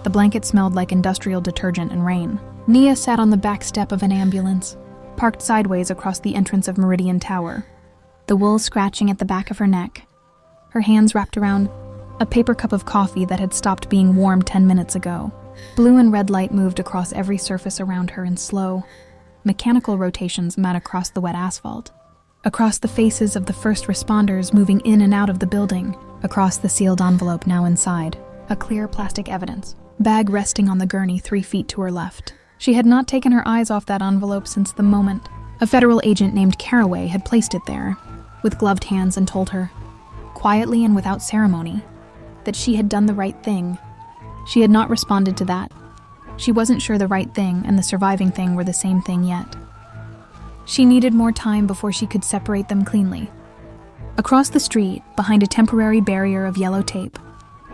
The blanket smelled like industrial detergent and rain. Nia sat on the back step of an ambulance, parked sideways across the entrance of Meridian Tower, the wool scratching at the back of her neck, her hands wrapped around a paper cup of coffee that had stopped being warm 10 minutes ago. Blue and red light moved across every surface around her in slow, mechanical rotations met across the wet asphalt, across the faces of the first responders moving in and out of the building, across the sealed envelope now inside, a clear plastic evidence bag resting on the gurney 3 feet to her left. She had not taken her eyes off that envelope since the moment a federal agent named Caraway had placed it there, with gloved hands, and told her, quietly and without ceremony, that she had done the right thing. She had not responded to that. She wasn't sure the right thing and the surviving thing were the same thing yet. She needed more time before she could separate them cleanly. Across the street, behind a temporary barrier of yellow tape,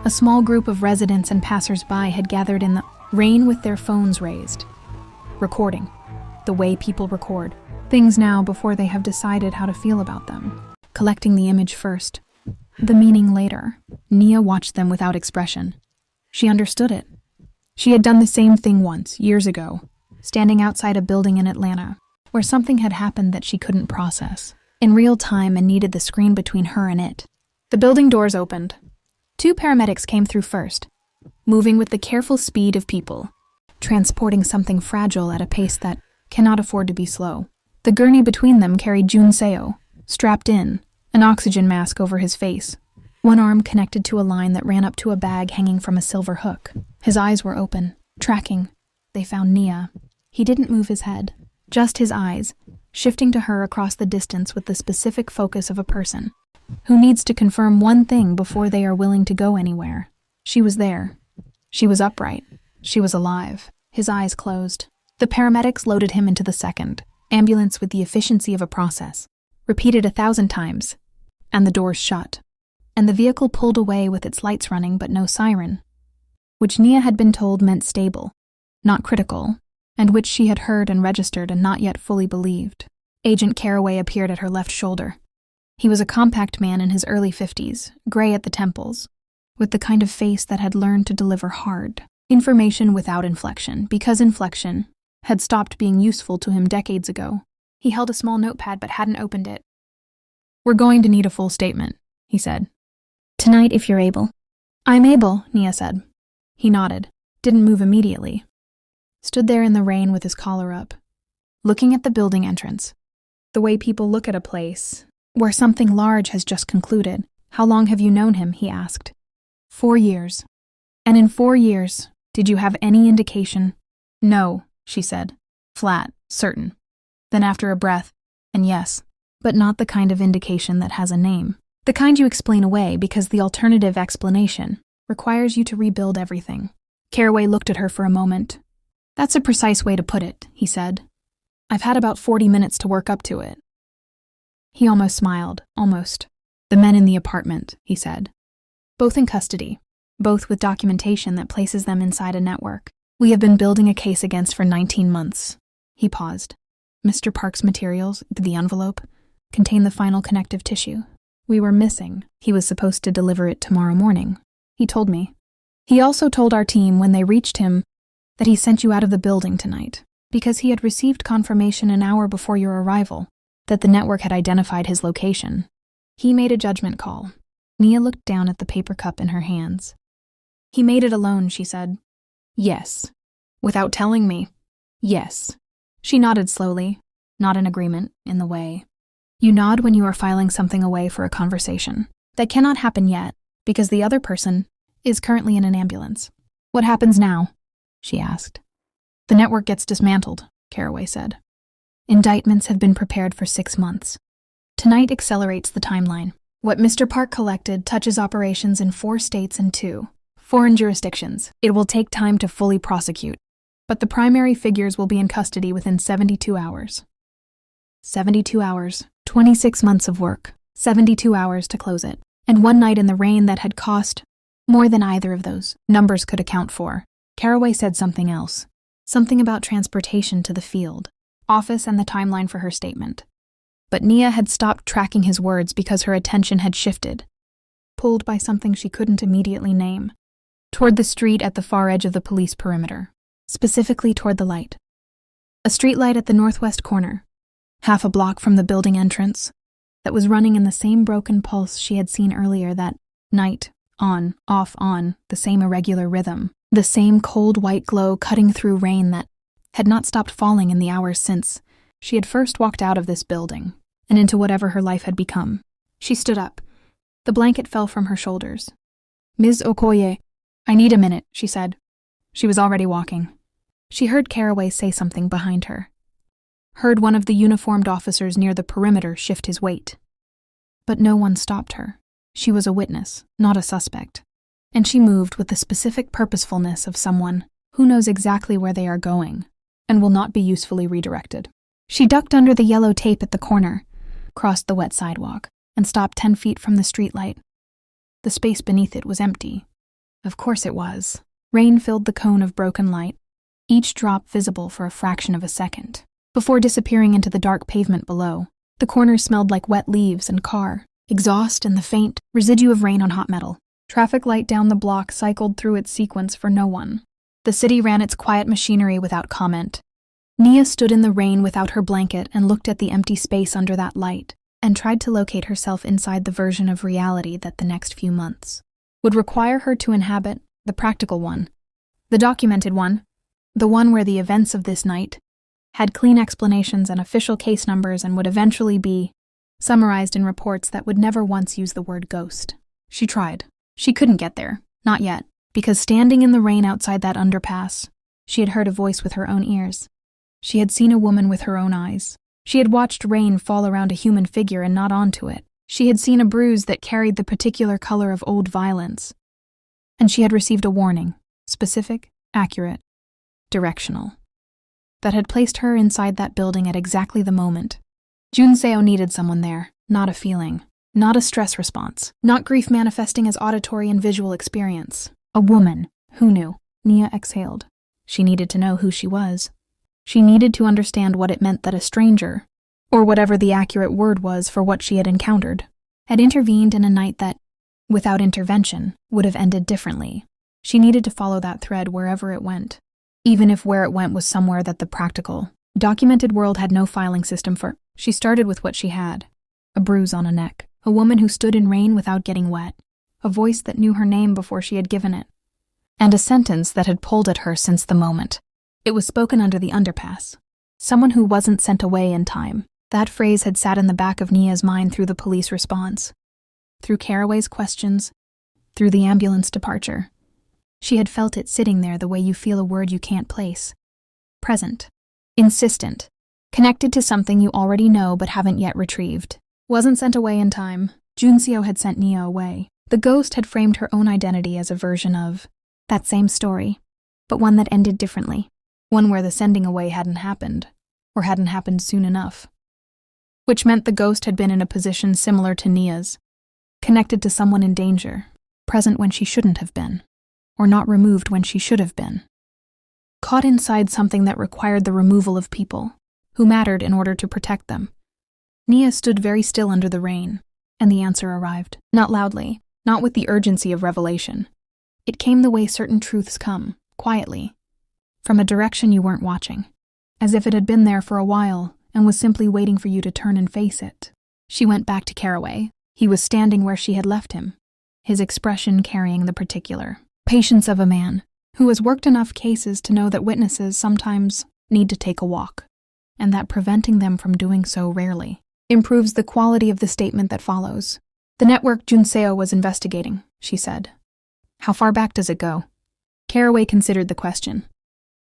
a small group of residents and passers-by had gathered in the rain with their phones raised, recording, the way people record things now before they have decided how to feel about them, collecting the image first, the meaning later. Nia watched them without expression. She understood it. She had done the same thing once, years ago, standing outside a building in Atlanta, where something had happened that she couldn't process in real time and needed the screen between her and it. The building doors opened. 2 paramedics came through first, moving with the careful speed of people, transporting something fragile at a pace that cannot afford to be slow. The gurney between them carried Jun Seo, strapped in, an oxygen mask over his face, one arm connected to a line that ran up to a bag hanging from a silver hook. His eyes were open, tracking. They found Nia. He didn't move his head, just his eyes, shifting to her across the distance with the specific focus of a person who needs to confirm one thing before they are willing to go anywhere. She was there. She was upright. She was alive. His eyes closed. The paramedics loaded him into the second ambulance with the efficiency of a process, repeated 1,000 times, and the doors shut, and the vehicle pulled away with its lights running but no siren, which Nia had been told meant stable, not critical, and which she had heard and registered and not yet fully believed. Agent Caraway appeared at her left shoulder. He was a compact man in his early 50s, gray at the temples, with the kind of face that had learned to deliver hard information without inflection, because inflection had stopped being useful to him decades ago. He held a small notepad but hadn't opened it. "We're going to need a full statement," he said. "Tonight, if you're able." "I'm able," Nia said. He nodded, didn't move immediately. Stood there in the rain with his collar up, looking at the building entrance. The way people look at a place where something large has just concluded. "How long have you known him?" he asked. 4 years. "And in 4 years, did you have any indication?" "No," she said, flat, certain. Then after a breath, "And yes, but not the kind of indication that has a name. The kind you explain away because the alternative explanation requires you to rebuild everything." Caraway looked at her for a moment. "That's a precise way to put it," he said. "I've had about 40 minutes to work up to it." He almost smiled, almost. "The men in the apartment," he said. "Both in custody, both with documentation that places them inside a network we have been building a case against for 19 months. He paused. "Mr. Park's materials, the envelope, contain the final connective tissue. We were missing. He was supposed to deliver it tomorrow morning. He told me. He also told our team when they reached him that he sent you out of the building tonight, because he had received confirmation an hour before your arrival that the network had identified his location. He made a judgment call." Nia looked down at the paper cup in her hands. "He made it alone," she said. "Yes." "Without telling me?" "Yes." She nodded slowly, not in agreement, in the way you nod when you are filing something away for a conversation. "That cannot happen yet, because the other person is currently in an ambulance." "What happens now?" she asked. "The network gets dismantled," Caraway said. "Indictments have been prepared for 6 months. Tonight accelerates the timeline. What Mr. Park collected touches operations in 4 states and 2 foreign jurisdictions. It will take time to fully prosecute, but the primary figures will be in custody within 72 hours. 72 hours, 26 months of work, 72 hours to close it, and 1 night in the rain that had cost more than either of those numbers could account for." Caraway said something else, something about transportation to the field, office, and the timeline for her statement. But Nia had stopped tracking his words because her attention had shifted, pulled by something she couldn't immediately name, toward the street at the far edge of the police perimeter, specifically toward the light. A street light at the northwest corner, half a block from the building entrance, that was running in the same broken pulse she had seen earlier that night, on, off, on, the same irregular rhythm, the same cold white glow cutting through rain that had not stopped falling in the hours since she had first walked out of this building and into whatever her life had become. She stood up. The blanket fell from her shoulders. "Ms. Okoye, I need a minute," she said. She was already walking. She heard Caraway say something behind her. Heard one of the uniformed officers near the perimeter shift his weight. But no one stopped her. She was a witness, not a suspect. And she moved with the specific purposefulness of someone who knows exactly where they are going and will not be usefully redirected. She ducked under the yellow tape at the corner, crossed the wet sidewalk, and stopped 10 feet from the streetlight. The space beneath it was empty. Of course it was. Rain filled the cone of broken light, each drop visible for a fraction of a second, before disappearing into the dark pavement below. The corner smelled like wet leaves and car, exhaust and the faint residue of rain on hot metal. Traffic light down the block cycled through its sequence for no one. The city ran its quiet machinery without comment. Nia stood in the rain without her blanket and looked at the empty space under that light, and tried to locate herself inside the version of reality that the next few months would require her to inhabit, the practical one, the documented one, the one where the events of this night had clean explanations and official case numbers and would eventually be summarized in reports that would never once use the word ghost. She tried. She couldn't get there, not yet, because standing in the rain outside that underpass, she had heard a voice with her own ears. She had seen a woman with her own eyes. She had watched rain fall around a human figure and not onto it. She had seen a bruise that carried the particular color of old violence. And she had received a warning, specific, accurate, directional, that had placed her inside that building at exactly the moment. Junseo needed someone there, not a feeling, not a stress response, not grief manifesting as auditory and visual experience. A woman who knew. Nia exhaled. She needed to know who she was. She needed to understand what it meant that a stranger, or whatever the accurate word was for what she had encountered, had intervened in a night that, without intervention, would have ended differently. She needed to follow that thread wherever it went, even if where it went was somewhere that the practical, documented world had no filing system for. She started with what she had: a bruise on a neck, a woman who stood in rain without getting wet, a voice that knew her name before she had given it, and a sentence that had pulled at her since the moment. It was spoken under the underpass. Someone who wasn't sent away in time. That phrase had sat in the back of Nia's mind through the police response, through Caraway's questions, through the ambulance departure. She had felt it sitting there the way you feel a word you can't place. Present. Insistent. Connected to something you already know but haven't yet retrieved. Wasn't sent away in time. Junseo had sent Nia away. The ghost had framed her own identity as a version of that same story, but one that ended differently. One where the sending away hadn't happened, or hadn't happened soon enough. Which meant the ghost had been in a position similar to Nia's, connected to someone in danger, present when she shouldn't have been, or not removed when she should have been. Caught inside something that required the removal of people, who mattered in order to protect them. Nia stood very still under the rain, and the answer arrived. Not loudly, not with the urgency of revelation. It came the way certain truths come, quietly, from a direction you weren't watching, as if it had been there for a while and was simply waiting for you to turn and face it. She went back to Caraway. He was standing where she had left him, his expression carrying the particular patience of a man who has worked enough cases to know that witnesses sometimes need to take a walk, and that preventing them from doing so rarely improves the quality of the statement that follows. "The network Junseo was investigating," she said. "How far back does it go?" Caraway considered the question.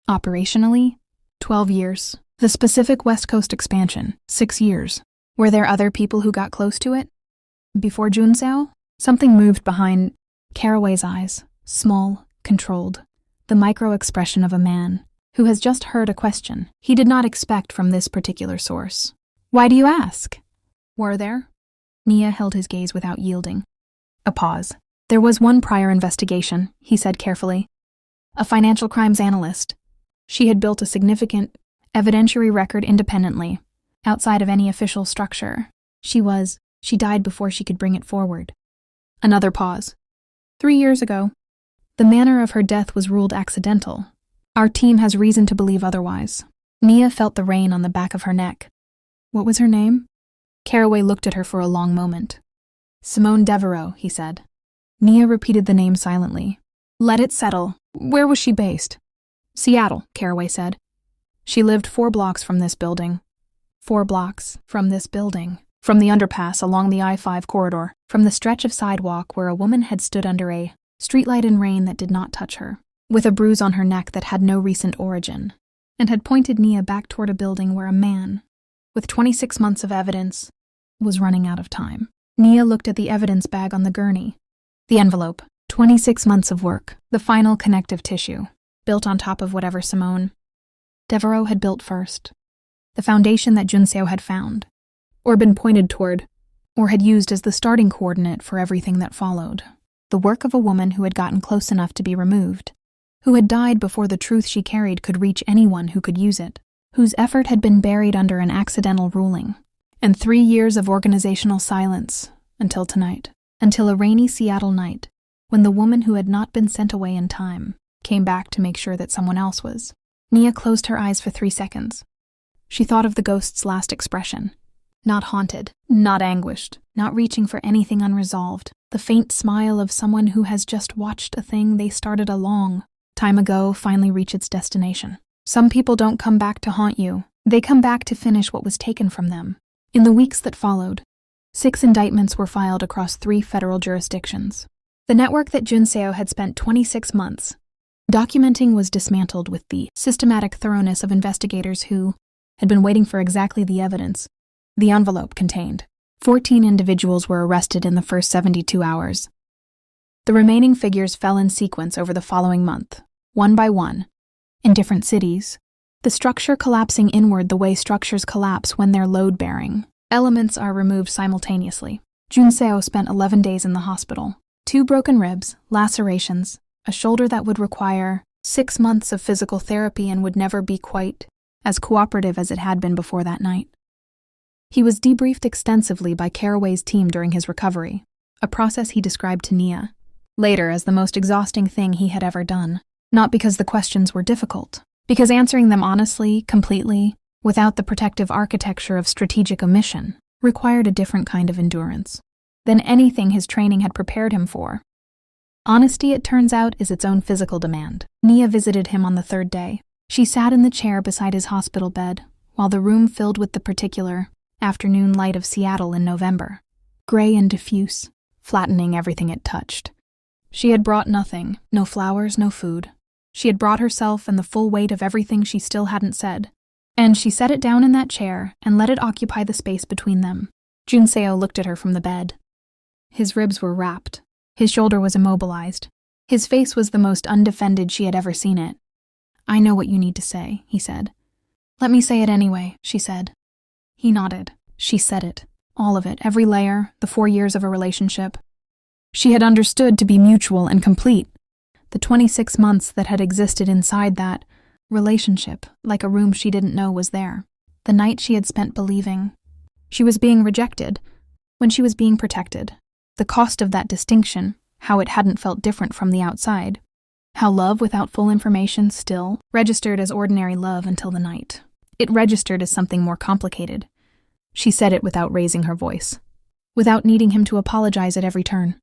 Operationally, 12 years. The specific West Coast expansion, 6 years. Were there other people who got close to it? Before Junseo? Something moved behind Caraway's eyes, small, controlled, the micro-expression of a man who has just heard a question he did not expect from this particular source. "Why do you ask?" "Were there?" Nia held his gaze without yielding. A pause. "There was one prior investigation," he said carefully. "A financial crimes analyst. She had built a significant evidentiary record independently, outside of any official structure. She died before she could bring it forward." Another pause. 3 years ago. The manner of her death was ruled accidental. Our team has reason to believe otherwise. Nia felt the rain on the back of her neck. What was her name? Caraway looked at her for a long moment. Simone Devereaux, he said. Nia repeated the name silently. Let it settle. Where was she based? Seattle, Caraway said. She lived 4 blocks from this building. 4 blocks from this building. From the underpass along the I-5 corridor. From the stretch of sidewalk where a woman had stood under a streetlight in rain that did not touch her, with a bruise on her neck that had no recent origin, and had pointed Nia back toward a building where a man, with 26 months of evidence, was running out of time. Nia looked at the evidence bag on the gurney. The envelope. 26 months of work. The final connective tissue, built on top of whatever Simone Devereaux had built first. The foundation that Junseo had found, or been pointed toward, or had used as the starting coordinate for everything that followed. The work of a woman who had gotten close enough to be removed, who had died before the truth she carried could reach anyone who could use it, whose effort had been buried under an accidental ruling, and 3 years of organizational silence until tonight, until a rainy Seattle night, when the woman who had not been sent away in time came back to make sure that someone else was. Nia closed her eyes for 3 seconds. She thought of the ghost's last expression. Not haunted, not anguished, not reaching for anything unresolved. The faint smile of someone who has just watched a thing they started a long time ago finally reach its destination. Some people don't come back to haunt you. They come back to finish what was taken from them. In the weeks that followed, 6 indictments were filed across 3 federal jurisdictions. The network that Junseo had spent 26 months documenting was dismantled with the systematic thoroughness of investigators who had been waiting for exactly the evidence the envelope contained. 14 individuals were arrested in the first 72 hours. The remaining figures fell in sequence over the following month, one by one, in different cities, the structure collapsing inward the way structures collapse when their load-bearing elements are removed simultaneously. Junseo spent 11 days in the hospital. 2 broken ribs, lacerations, a shoulder that would require 6 months of physical therapy and would never be quite as cooperative as it had been before that night. He was debriefed extensively by Caraway's team during his recovery, a process he described to Nia later as the most exhausting thing he had ever done, not because the questions were difficult, because answering them honestly, completely, without the protective architecture of strategic omission, required a different kind of endurance than anything his training had prepared him for. Honesty, it turns out, is its own physical demand. Nia visited him on the 3rd day. She sat in the chair beside his hospital bed, while the room filled with the particular afternoon light of Seattle in November, gray and diffuse, flattening everything it touched. She had brought nothing, no flowers, no food. She had brought herself and the full weight of everything she still hadn't said, and she set it down in that chair and let it occupy the space between them. Junseo looked at her from the bed. His ribs were wrapped. His shoulder was immobilized. His face was the most undefended she had ever seen it. I know what you need to say, he said. Let me say it anyway, she said. He nodded. She said it. All of it, every layer, the 4 years of a relationship. She had understood to be mutual and complete. The 26 months that had existed inside that relationship, like a room she didn't know was there. The night she had spent believing she was being rejected when she was being protected. The cost of that distinction, how it hadn't felt different from the outside. How love without full information still registered as ordinary love until the night. It registered as something more complicated. She said it without raising her voice, without needing him to apologize at every turn.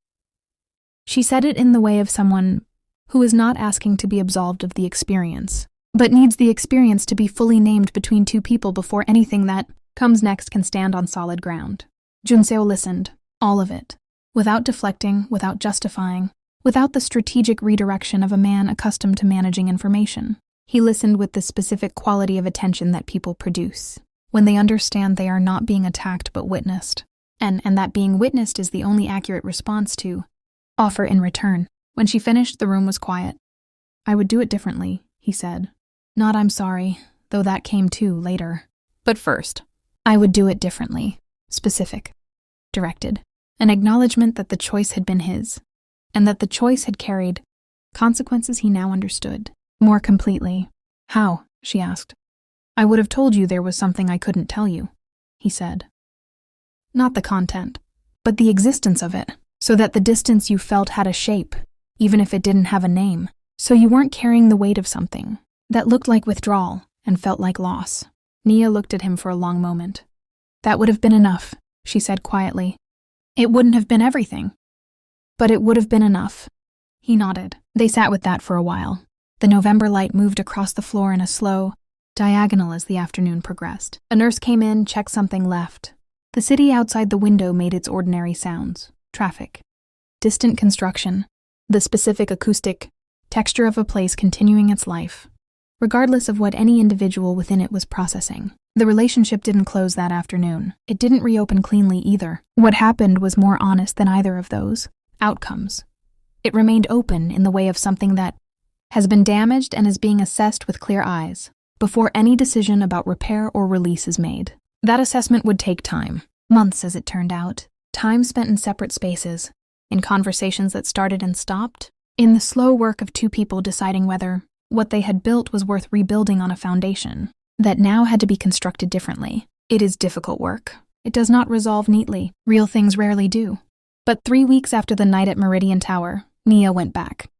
She said it in the way of someone who is not asking to be absolved of the experience, but needs the experience to be fully named between 2 people before anything that comes next can stand on solid ground. Junseo listened, all of it, without deflecting, without justifying, without the strategic redirection of a man accustomed to managing information. He listened with the specific quality of attention that people produce, when they understand they are not being attacked but witnessed, and that being witnessed is the only accurate response to offer in return. When she finished, the room was quiet. I would do it differently, he said. Not I'm sorry, though that came too later. But first, I would do it differently, specific, directed, an acknowledgement that the choice had been his, and that the choice had carried consequences he now understood more completely. How? She asked. I would have told you there was something I couldn't tell you, he said. Not the content, but the existence of it, so that the distance you felt had a shape, even if it didn't have a name. So you weren't carrying the weight of something that looked like withdrawal and felt like loss. Nia looked at him for a long moment. That would have been enough, she said quietly. It wouldn't have been everything, but it would have been enough. He nodded. They sat with that for a while. The November light moved across the floor in a slow diagonal as the afternoon progressed. A nurse came in, checked something, left. The city outside the window made its ordinary sounds. Traffic. Distant construction. The specific acoustic texture of a place continuing its life, regardless of what any individual within it was processing. The relationship didn't close that afternoon. It didn't reopen cleanly either. What happened was more honest than either of those outcomes. It remained open in the way of something that has been damaged and is being assessed with clear eyes before any decision about repair or release is made. That assessment would take time. Months, as it turned out. Time spent in separate spaces, in conversations that started and stopped, in the slow work of two people deciding whether what they had built was worth rebuilding on a foundation that now had to be constructed differently. It is difficult work. It does not resolve neatly. Real things rarely do. But 3 weeks after the night at Meridian Tower, Nia went back.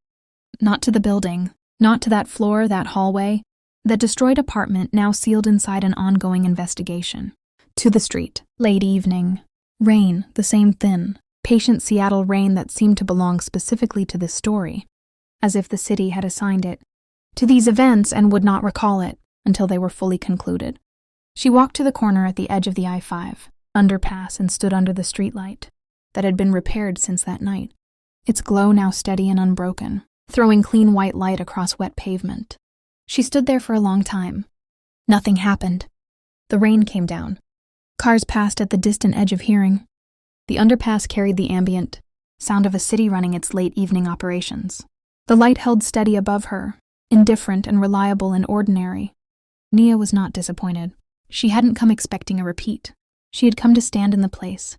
Not to the building, not to that floor, that hallway, that destroyed apartment now sealed inside an ongoing investigation. To the street, late evening. Rain, the same thin, patient Seattle rain that seemed to belong specifically to this story, as if the city had assigned it to these events and would not recall it until they were fully concluded. She walked to the corner at the edge of the I-5 underpass and stood under the streetlight that had been repaired since that night, its glow now steady and unbroken, throwing clean white light across wet pavement. She stood there for a long time. Nothing happened. The rain came down. Cars passed at the distant edge of hearing. The underpass carried the ambient sound of a city running its late evening operations. The light held steady above her, indifferent and reliable and ordinary. Nia was not disappointed. She hadn't come expecting a repeat. She had come to stand in the place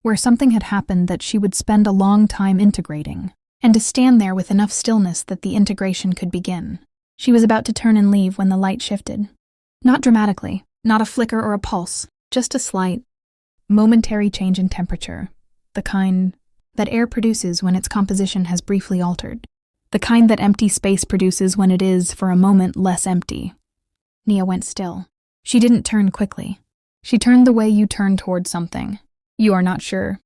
where something had happened that she would spend a long time integrating, and to stand there with enough stillness that the integration could begin. She was about to turn and leave when the light shifted. Not dramatically, not a flicker or a pulse, just a slight, momentary change in temperature, the kind that air produces when its composition has briefly altered, the kind that empty space produces when it is, for a moment, less empty. Nia went still. She didn't turn quickly. She turned the way you turn toward something. You are not sure.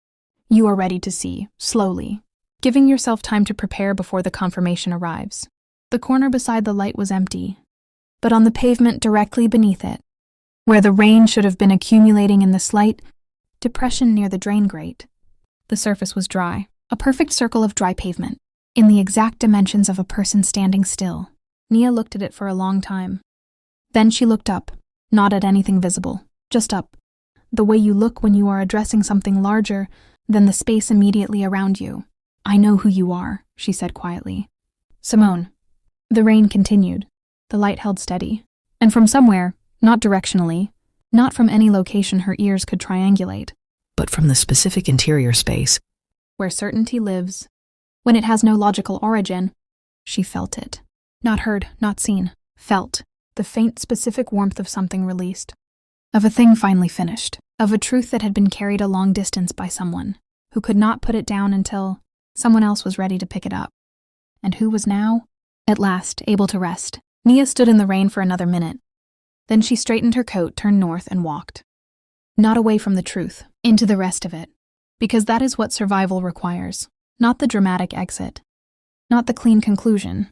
You are ready to see, slowly, giving yourself time to prepare before the confirmation arrives. The corner beside the light was empty, but on the pavement directly beneath it, where the rain should have been accumulating in the slight depression near the drain grate, the surface was dry, a perfect circle of dry pavement, in the exact dimensions of a person standing still. Nia looked at it for a long time. Then she looked up, not at anything visible, just up, the way you look when you are addressing something larger than the space immediately around you. I know who you are, she said quietly. Simone. The rain continued. The light held steady. And from somewhere, not directionally, not from any location her ears could triangulate, but from the specific interior space, where certainty lives, when it has no logical origin, she felt it. Not heard, not seen. Felt. The faint, specific warmth of something released. Of a thing finally finished. Of a truth that had been carried a long distance by someone, who could not put it down until someone else was ready to pick it up. And who was now, at last, able to rest. Nia stood in the rain for another minute. Then she straightened her coat, turned north, and walked. Not away from the truth, into the rest of it. Because that is what survival requires. Not the dramatic exit. Not the clean conclusion.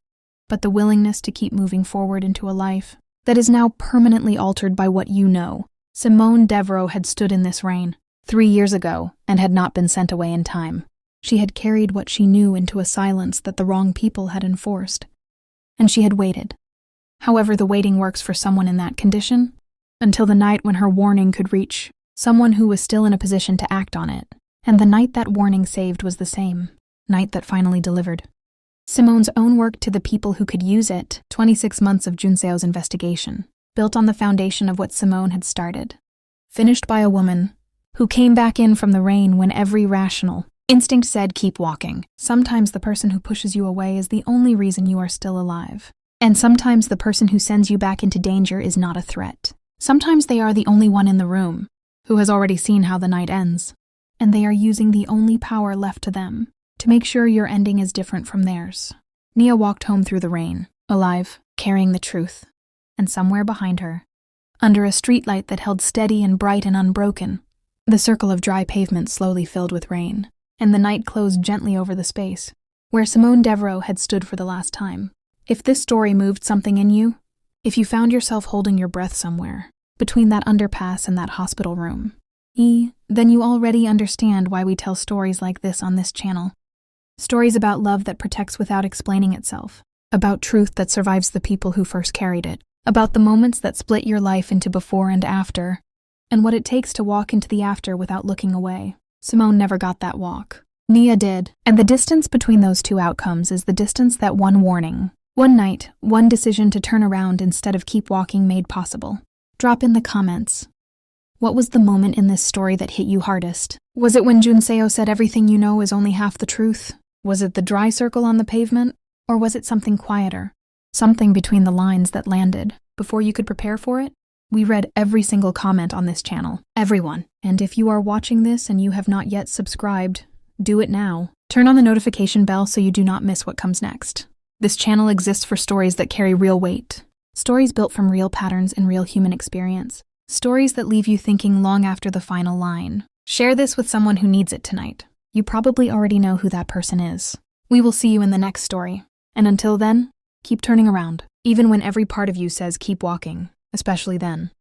But the willingness to keep moving forward into a life that is now permanently altered by what you know. Simone Devereaux had stood in this rain 3 years ago and had not been sent away in time. She had carried what she knew into a silence that the wrong people had enforced. And she had waited. However the waiting works for someone in that condition, until the night when her warning could reach someone who was still in a position to act on it. And the night that warning saved was the same night that finally delivered. Simone's own work to the people who could use it, 26 months of Junseo's investigation, built on the foundation of what Simone had started. Finished by a woman who came back in from the rain when every rational instinct said keep walking. Sometimes the person who pushes you away is the only reason you are still alive. And sometimes the person who sends you back into danger is not a threat. Sometimes they are the only one in the room who has already seen how the night ends, and they are using the only power left to them to make sure your ending is different from theirs. Nia walked home through the rain, alive, carrying the truth. And somewhere behind her, under a streetlight that held steady and bright and unbroken, the circle of dry pavement slowly filled with rain, and the night closed gently over the space where Simone Devereaux had stood for the last time. If this story moved something in you, if you found yourself holding your breath somewhere, between that underpass and that hospital room, then you already understand why we tell stories like this on this channel. Stories about love that protects without explaining itself, about truth that survives the people who first carried it, about the moments that split your life into before and after, and what it takes to walk into the after without looking away. Simone never got that walk. Nia did, and the distance between those two outcomes is the distance that one warning, one night, one decision to turn around instead of keep walking made possible. Drop in the comments. What was the moment in this story that hit you hardest? Was it when Junseo said everything you know is only half the truth? Was it the dry circle on the pavement? Or was it something quieter? Something between the lines that landed before you could prepare for it? We read every single comment on this channel. Everyone. And if you are watching this and you have not yet subscribed, do it now. Turn on the notification bell so you do not miss what comes next. This channel exists for stories that carry real weight. Stories built from real patterns and real human experience. Stories that leave you thinking long after the final line. Share this with someone who needs it tonight. You probably already know who that person is. We will see you in the next story. And until then, keep turning around. Even when every part of you says keep walking, especially then.